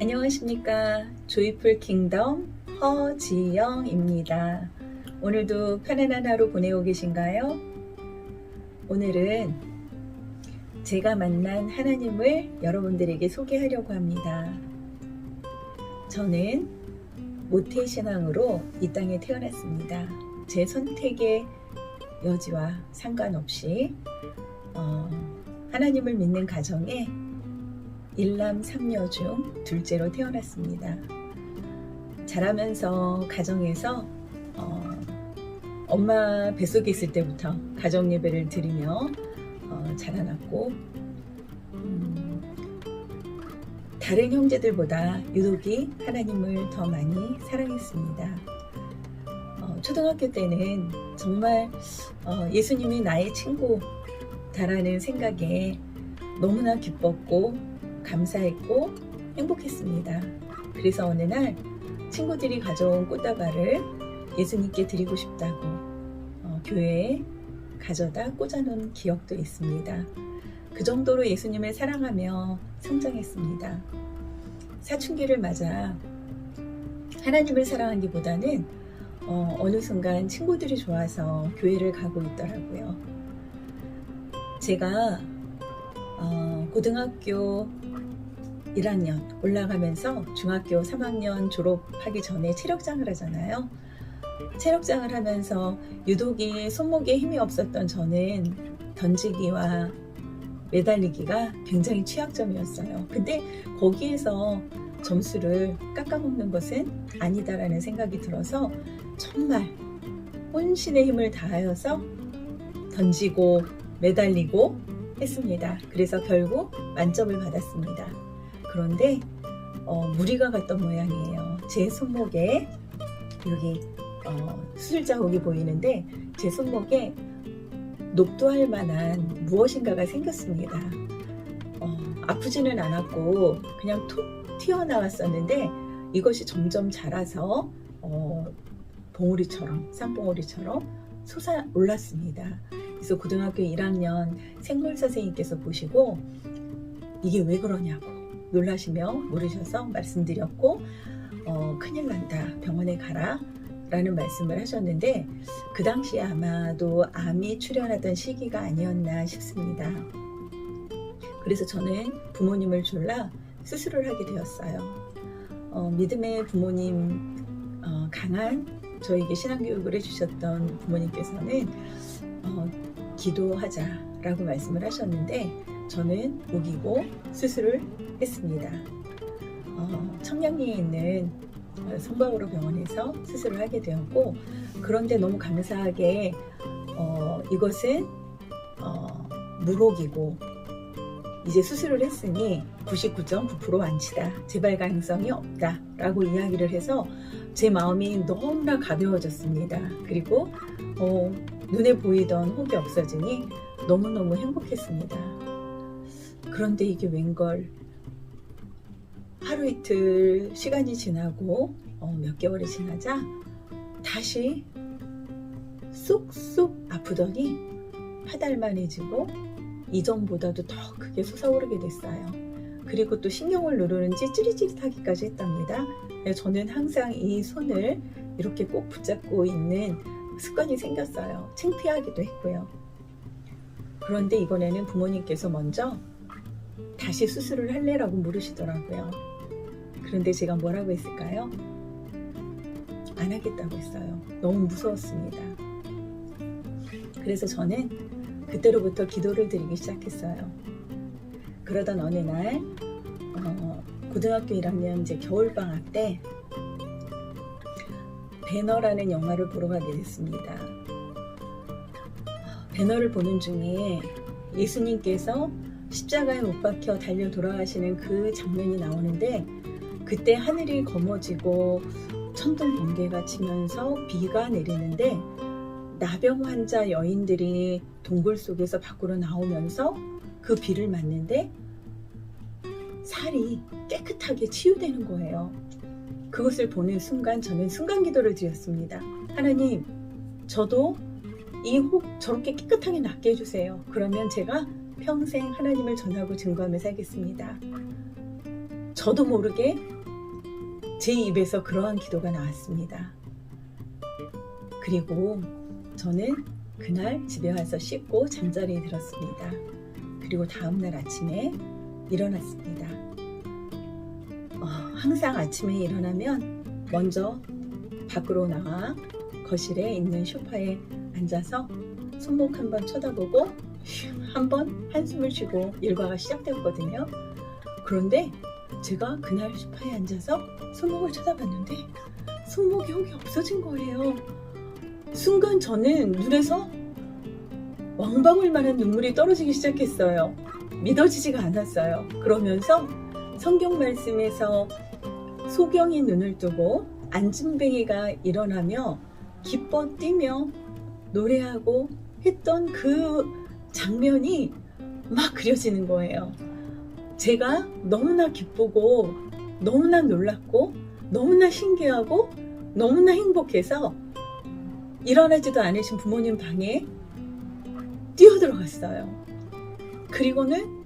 안녕하십니까. 조이풀 킹덤 허지영입니다. 오늘도 편안한 하루 보내고 계신가요? 오늘은 제가 만난 하나님을 여러분들에게 소개하려고 합니다. 저는 모태신앙으로 이 땅에 태어났습니다. 제 선택의 여지와 상관없이 하나님을 믿는 가정에 일남 삼녀 중 둘째로 태어났습니다. 자라면서 가정에서 엄마 뱃속에 있을 때부터 가정 예배를 드리며 자라났고 다른 형제들보다 유독이 하나님을 더 많이 사랑했습니다. 초등학교 때는 정말 예수님이 나의 친구다라는 생각에 너무나 기뻤고 감사했고 행복했습니다. 그래서 어느 날 친구들이 가져온 꽃다발을 예수님께 드리고 싶다고 교회에 가져다 꽂아놓은 기억도 있습니다. 그 정도로 예수님을 사랑하며 성장했습니다. 사춘기를 맞아 하나님을 사랑하기보다는 어느 순간 친구들이 좋아서 교회를 가고 있더라고요. 제가 고등학교 1학년 올라가면서 중학교 3학년 졸업하기 전에 체력장을 하잖아요. 체력장을 하면서 유독이 손목에 힘이 없었던 저는 던지기와 매달리기가 굉장히 취약점이었어요. 근데 거기에서 점수를 깎아먹는 것은 아니다라는 생각이 들어서 정말 혼신의 힘을 다하여서 던지고 매달리고 했습니다. 그래서 결국 만점을 받았습니다. 그런데 무리가 갔던 모양이에요. 제 손목에 여기 수술 자국이 보이는데 제 손목에 녹도할 만한 무엇인가가 생겼습니다. 아프지는 않았고 그냥 툭 튀어나왔었는데 이것이 점점 자라서 봉우리처럼 쌍봉우리처럼 솟아올랐습니다. 그래서 고등학교 1학년 생물 선생님께서 보시고 이게 왜 그러냐고 놀라시며 물으셔서 말씀드렸고 큰일 난다, 병원에 가라 라는 말씀을 하셨는데 그 당시에 아마도 암이 출현하던 시기가 아니었나 싶습니다. 그래서 저는 부모님을 졸라 수술을 하게 되었어요. 믿음의 부모님, 강한 저에게 신앙교육을 해주셨던 부모님께서는 기도하자라고 말씀을 하셨는데 저는 우기고 수술을 했습니다. 청량리에 있는 성방으로 병원에서 수술을 하게 되었고 그런데 너무 감사하게 이것은 무록이고 이제 수술을 했으니 99.9% 완치다, 재발 가능성이 없다 라고 이야기를 해서 제 마음이 너무나 가벼워졌습니다. 그리고 눈에 보이던 혹이 없어지니 너무너무 행복했습니다. 그런데 이게 웬걸 하루 이틀 시간이 지나고 몇 개월이 지나자 다시 쑥쑥 아프더니 파달만해지고 이전보다도 더 크게 솟아오르게 됐어요. 그리고 또 신경을 누르는지 찌릿찌릿하기까지 했답니다. 저는 항상 이 손을 이렇게 꼭 붙잡고 있는 습관이 생겼어요. 창피하기도 했고요. 그런데 이번에는 부모님께서 먼저 다시 수술을 할래라고 물으시더라고요. 그런데 제가 뭐라고 했을까요? 안 하겠다고 했어요. 너무 무서웠습니다. 그래서 저는 그때로부터 기도를 드리기 시작했어요. 그러던 어느 날 고등학교 1학년 이제 겨울방학 때 배너라는 영화를 보러 가게 됐습니다. 배너를 보는 중에 예수님께서 십자가에 못 박혀 달려 돌아가시는 그 장면이 나오는데 그때 하늘이 검어지고 천둥 번개가 치면서 비가 내리는데 나병 환자 여인들이 동굴 속에서 밖으로 나오면서 그 비를 맞는데 살이 깨끗하게 치유되는 거예요. 그것을 보는 순간 저는 순간 기도를 드렸습니다. 하나님, 저도 이 혹 저렇게 깨끗하게 낫게 해주세요. 그러면 제가 평생 하나님을 전하고 증거하며 살겠습니다. 저도 모르게 제 입에서 그러한 기도가 나왔습니다. 그리고 저는 그날 집에 와서 씻고 잠자리에 들었습니다. 그리고 다음날 아침에 일어났습니다. 항상 아침에 일어나면 먼저 밖으로 나와 거실에 있는 소파에 앉아서 손목 한번 쳐다보고 한번 한숨을 쉬고 일과가 시작되었거든요. 그런데 제가 그날 소파에 앉아서 손목을 쳐다봤는데 손목이 혹이 없어진 거예요. 순간 저는 눈에서 왕방울만한 눈물이 떨어지기 시작했어요. 믿어지지가 않았어요. 그러면서 성경 말씀에서 소경이 눈을 뜨고 안진뱅이가 일어나며 기뻐 뛰며 노래하고 했던 그 장면이 막 그려지는 거예요. 제가 너무나 기쁘고 너무나 놀랐고 너무나 신기하고 너무나 행복해서 일어나지도 않으신 부모님 방에 뛰어들어갔어요. 그리고는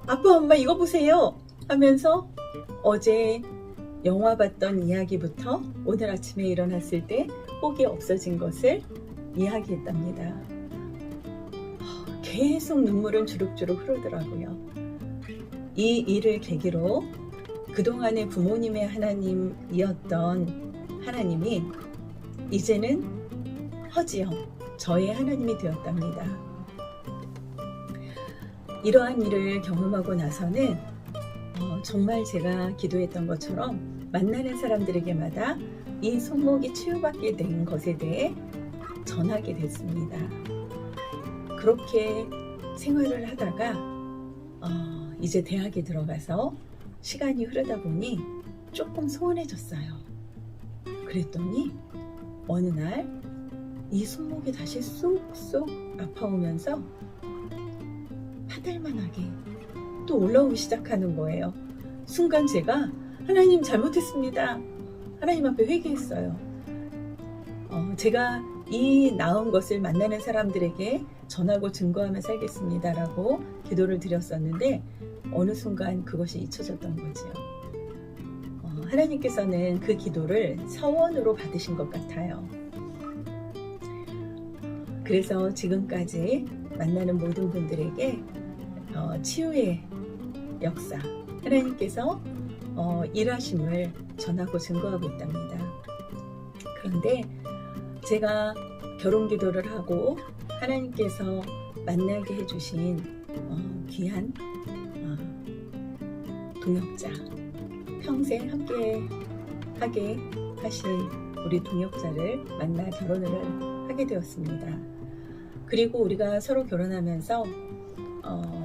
아빠 엄마 이거 보세요 하면서 어제 영화 봤던 이야기부터 오늘 아침에 일어났을 때 혹이 없어진 것을 이야기했답니다. 계속 눈물은 주룩주룩 흐르더라고요. 이 일을 계기로 그동안의 부모님의 하나님이었던 하나님이 이제는 허지요 저의 하나님이 되었답니다. 이러한 일을 경험하고 나서는 정말 제가 기도했던 것처럼 만나는 사람들에게마다 이 손목이 치유받게 된 것에 대해 전하게 됐습니다. 그렇게 생활을 하다가 이제 대학에 들어가서 시간이 흐르다 보니 조금 소원해졌어요. 그랬더니 어느 날 이 손목이 다시 쏙쏙 아파오면서 하달만하게 또 올라오기 시작하는 거예요. 순간 제가 하나님 잘못했습니다. 하나님 앞에 회개했어요. 제가 이 나은 것을 만나는 사람들에게 전하고 증거하며 살겠습니다 라고 기도를 드렸었는데 어느 순간 그것이 잊혀졌던 거지요. 하나님께서는 그 기도를 서원으로 받으신 것 같아요. 그래서 지금까지 만나는 모든 분들에게 치유의 역사 하나님께서 일하심을 전하고 증거하고 있답니다. 그런데 제가 결혼 기도를 하고 하나님께서 만나게 해주신 귀한 동역자 평생 함께 하게 하신 우리 동역자를 만나 결혼을 하게 되었습니다. 그리고 우리가 서로 결혼하면서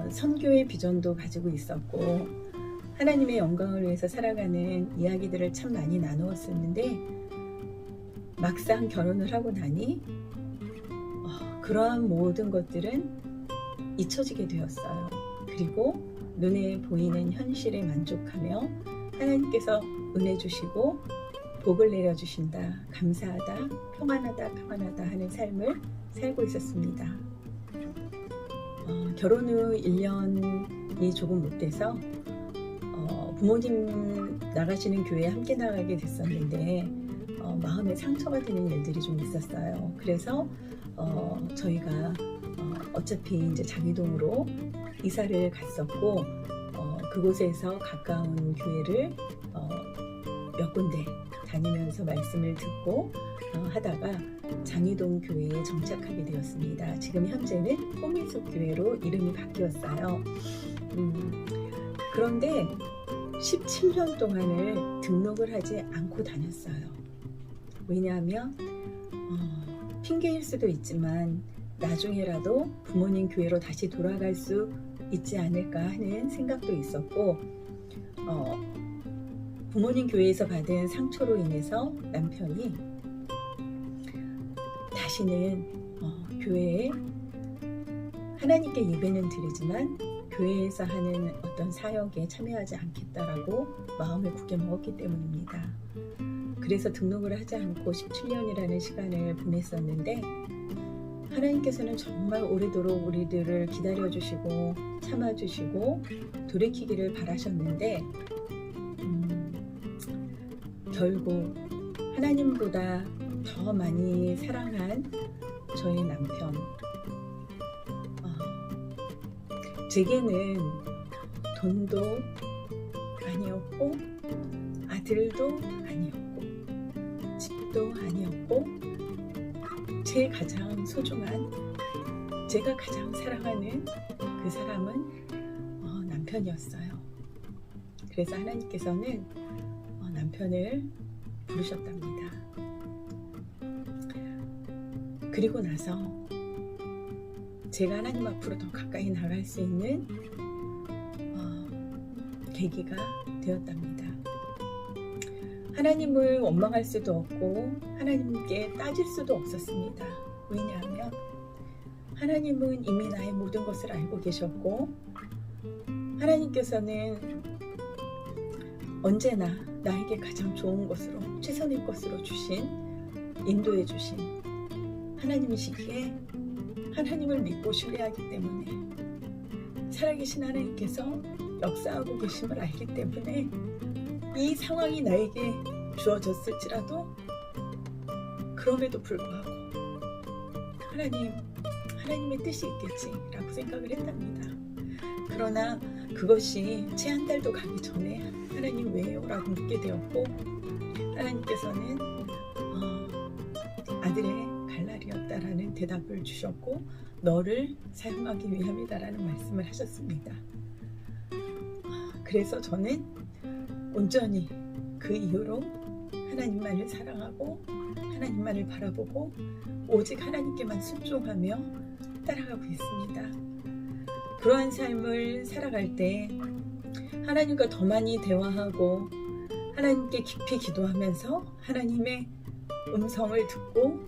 선교의 비전도 가지고 있었고 하나님의 영광을 위해서 살아가는 이야기들을 참 많이 나누었었는데 막상 결혼을 하고 나니 그러한 모든 것들은 잊혀지게 되었어요. 그리고 눈에 보이는 현실에 만족하며 하나님께서 은혜 주시고 복을 내려주신다, 감사하다, 평안하다, 평안하다 하는 삶을 살고 있었습니다. 결혼 후 1년이 조금 못 돼서 부모님 나가시는 교회에 함께 나가게 됐었는데 마음에 상처가 되는 일들이 좀 있었어요. 그래서 저희가 어차피 이제 장희동으로 이사를 갔었고 그곳에서 가까운 교회를 몇 군데 다니면서 말씀을 듣고 하다가 장희동 교회에 정착하게 되었습니다. 지금 현재는 호민숙 교회로 이름이 바뀌었어요. 그런데 17년 동안을 등록을 하지 않고 다녔어요. 왜냐하면 핑계일 수도 있지만 나중에라도 부모님 교회로 다시 돌아갈 수 있지 않을까 하는 생각도 있었고 부모님 교회에서 받은 상처로 인해서 남편이 다시는 교회에 하나님께 예배는 드리지만 교회에서 하는 어떤 사역에 참여하지 않겠다라고 마음을 굳게 먹었기 때문입니다. 그래서 등록을 하지 않고 17년이라는 시간을 보냈었는데 하나님께서는 정말 오래도록 우리들을 기다려주시고 참아주시고 돌이키기를 바라셨는데 결국 하나님보다 더 많이 사랑한 저의 남편, 제게는 돈도 아니었고 아들도 아니었고 집도 아니었고 제 가장 소중한, 제가 가장 사랑하는 그 사람은 남편이었어요. 그래서 하나님께서는 남편을 부르셨답니다. 그리고 나서 제가 하나님 앞으로 더 가까이 나갈 수 있는 계기가 되었답니다. 하나님을 원망할 수도 없고 하나님께 따질 수도 없었습니다. 왜냐하면 하나님은 이미 나의 모든 것을 알고 계셨고 하나님께서는 언제나 나에게 가장 좋은 것으로, 최선의 것으로 인도해 주신 하나님이시기에 하나님을 믿고 신뢰하기 때문에, 살아계신 하나님께서 역사하고 계심을 알기 때문에 이 상황이 나에게 주어졌을지라도 그럼에도 불구하고 하나님의 뜻이 있겠지라고 생각을 했답니다. 그러나 그것이 채 한 달도 가기 전에 하나님 왜요? 라고 묻게 되었고 하나님께서는 아들의 갈날이었다라는 대답을 주셨고 너를 사용하기 위함이다라는 말씀을 하셨습니다. 그래서 저는 온전히 그 이후로 하나님만을 사랑하고 하나님만을 바라보고 오직 하나님께만 순종하며 따라가고 있습니다. 그러한 삶을 살아갈 때 하나님과 더 많이 대화하고 하나님께 깊이 기도하면서 하나님의 음성을 듣고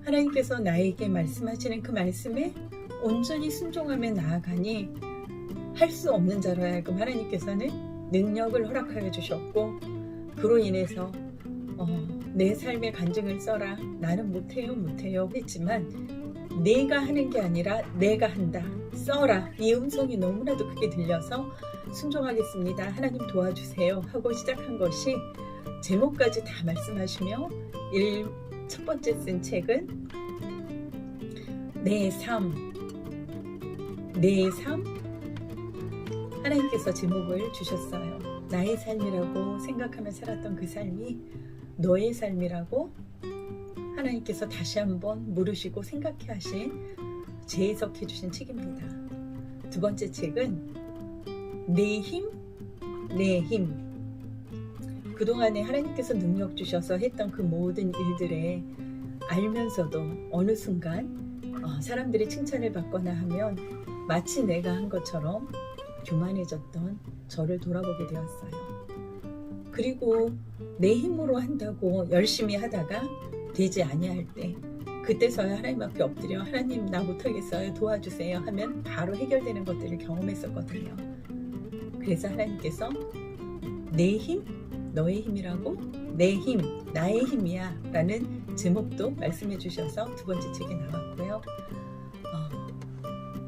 하나님께서 나에게 말씀하시는 그 말씀에 온전히 순종하며 나아가니 할 수 없는 자로 하여금 하나님께서는 능력을 허락하여 주셨고 그로 인해서 내 삶의 간증을 써라, 나는 못해요 했지만 내가 하는 게 아니라 내가 한다, 써라, 이 음성이 너무나도 크게 들려서 순종하겠습니다, 하나님 도와주세요 하고 시작한 것이 제목까지 다 말씀하시며 첫 번째 쓴 책은 내 삶. 하나님께서 제목을 주셨어요. 나의 삶이라고 생각하며 살았던 그 삶이 너의 삶이라고 하나님께서 다시 한번 물으시고 생각해 하신, 재해석해 주신 책입니다. 두 번째 책은 내 힘. 그동안에 하나님께서 능력 주셔서 했던 그 모든 일들에 알면서도 어느 순간 사람들이 칭찬을 받거나 하면 마치 내가 한 것처럼 교만해졌던 저를 돌아보게 되었어요. 그리고 내 힘으로 한다고 열심히 하다가 되지 아니할 때 그때서야 하나님 앞에 엎드려 하나님 나 못하겠어요 도와주세요 하면 바로 해결되는 것들을 경험했었거든요. 그래서 하나님께서 내 힘, 너의 힘이라고, 내 힘, 나의 힘이야 라는 제목도 말씀해 주셔서 두 번째 책이 나왔고요.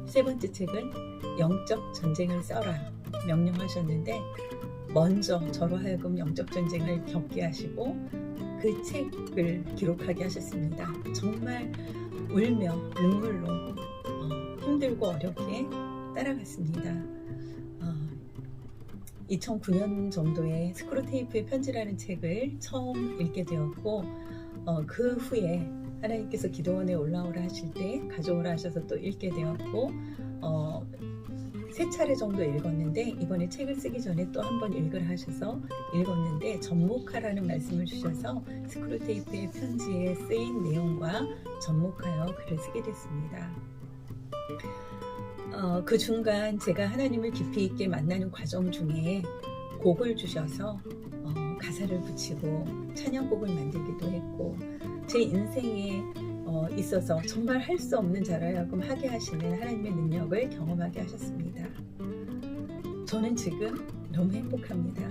세 번째 책은 영적 전쟁을 써라 명령하셨는데 먼저 저로 하여금 영적 전쟁을 겪게 하시고 그 책을 기록하게 하셨습니다. 정말 울며 눈물로 힘들고 어렵게 따라갔습니다. 2009년 정도에 스크루테이프의 편지라는 책을 처음 읽게 되었고 그 후에 하나님께서 기도원에 올라오라 하실 때 가져오라 하셔서 또 읽게 되었고 3차례 정도 읽었는데 이번에 책을 쓰기 전에 또 한 번 읽으라 하셔서 읽었는데 접목하라는 말씀을 주셔서 스크루테이프의 편지에 쓰인 내용과 접목하여 글을 쓰게 됐습니다. 그 중간 제가 하나님을 깊이 있게 만나는 과정 중에 곡을 주셔서 가사를 붙이고 찬양곡을 만들기도 했고 제 인생에 있어서 정말 할 수 없는 자라 하여금 하게 하시는 하나님의 능력을 경험하게 하셨습니다. 저는 지금 너무 행복합니다.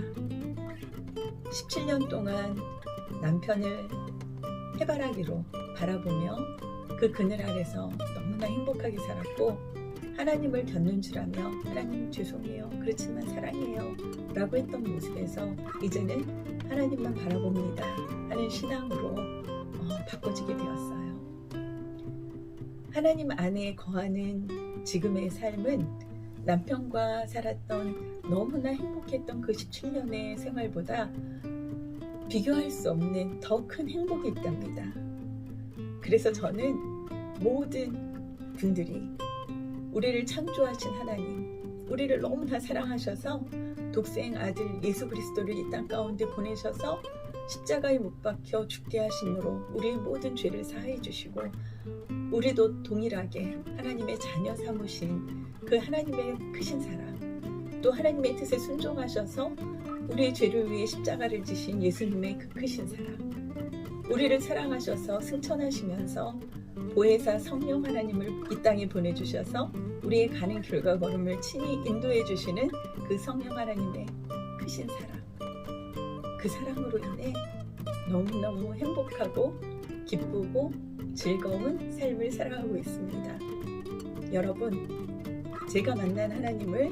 17년 동안 남편을 해바라기로 바라보며 그 그늘 아래서 너무나 행복하게 살았고 하나님을 겪는 줄 알며 하나님 죄송해요, 그렇지만 사랑해요 라고 했던 모습에서 이제는 하나님만 바라봅니다 하는 신앙으로 바꿔지게 되었어요. 하나님 안에 거하는 지금의 삶은 남편과 살았던 너무나 행복했던 그 17년의 생활보다 비교할 수 없는 더 큰 행복이 있답니다. 그래서 저는 모든 분들이 우리를 창조하신 하나님, 우리를 너무나 사랑하셔서 독생 아들 예수 그리스도를 이 땅 가운데 보내셔서 십자가에 못 박혀 죽게 하심으로 우리의 모든 죄를 사해 주시고 우리도 동일하게 하나님의 자녀 삼으신 그 하나님의 크신 사랑, 또 하나님의 뜻에 순종하셔서 우리의 죄를 위해 십자가를 지신 예수님의 그 크신 사랑, 우리를 사랑하셔서 승천하시면서 보혜사 성령 하나님을 이 땅에 보내주셔서 우리의 가는 길과 걸음을 친히 인도해 주시는 그 성령 하나님의 크신 사랑, 그 사랑으로 인해 너무너무 행복하고 기쁘고 즐거운 삶을 살아가고 있습니다. 여러분, 제가 만난 하나님을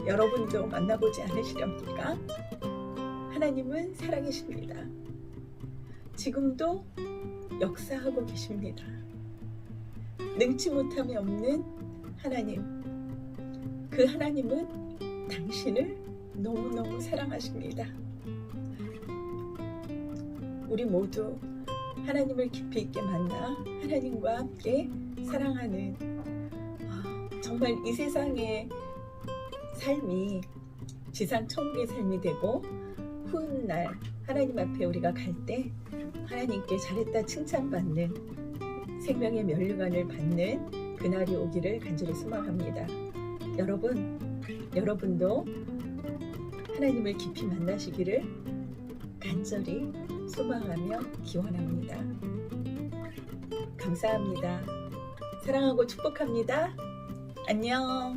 여러분도 만나보지 않으시렵니까? 하나님은 살아계십니다. 지금도 역사하고 계십니다. 능치 못함이 없는 하나님, 그 하나님은 당신을 너무너무 사랑하십니다. 우리 모두 하나님을 깊이 있게 만나 하나님과 함께 사랑하는 정말 이 세상의 삶이 지상 천국의 삶이 되고 훗날 하나님 앞에 우리가 갈 때 하나님께 잘했다 칭찬받는 생명의 면류관을 받는 그날이 오기를 간절히 소망합니다. 여러분도 하나님을 깊이 만나시기를 간절히 소망하며 기원합니다. 감사합니다. 사랑하고 축복합니다. 안녕.